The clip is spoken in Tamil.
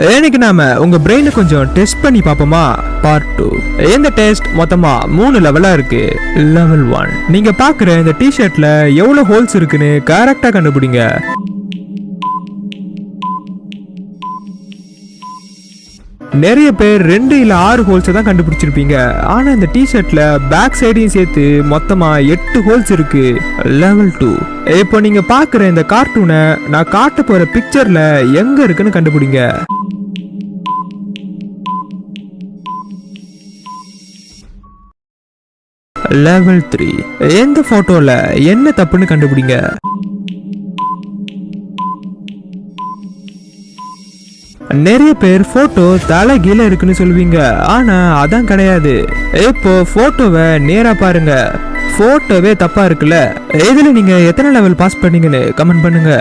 இன்னைக்கு நாம உங்க பிரெயினை கொஞ்சம் டெஸ்ட் பண்ணி பார்ப்போமா? பார்ட் 2. இந்த டெஸ்ட் மொத்தமா 3 லெவலா இருக்கு. லெவல் 1, நீங்க பாக்குற இந்த டிஷர்ட்ல எவ்வளவு ஹோல்ஸ் இருக்குன்னு கரெக்டா கண்டுபிடிங்க. நிறைய பேர் 2 இல்ல 6 ஹோல்ஸ் தான் கண்டுபிடிச்சிருப்பீங்க. ஆனா இந்த டிஷர்ட்ல பேக் சைடையும் சேர்த்து மொத்தமா 8 ஹோல்ஸ் இருக்கு. லெவல் 2, இப்போ நீங்க பாக்குற இந்த கார்ட்டூனை நான் காட்ட போற பிக்சர்ல எங்க இருக்குன்னு கண்டுபிடிங்க. லெவல் 3, எந்த போட்டோல என்ன தப்புன்னு கண்டுபிடிங்க. நிறைய பேர் போட்டோ தலை கீழே இருக்குன்னு சொல்லுவீங்க. ஆனா அதான் கிடையாது. இப்போ போட்டோவை நேரா பாருங்க. போட்டோவே தப்பா இருக்குல்ல. இதுல நீங்க எத்தனை லெவல் பாஸ் பண்ணீங்கன்னு கமெண்ட் பண்ணுங்க.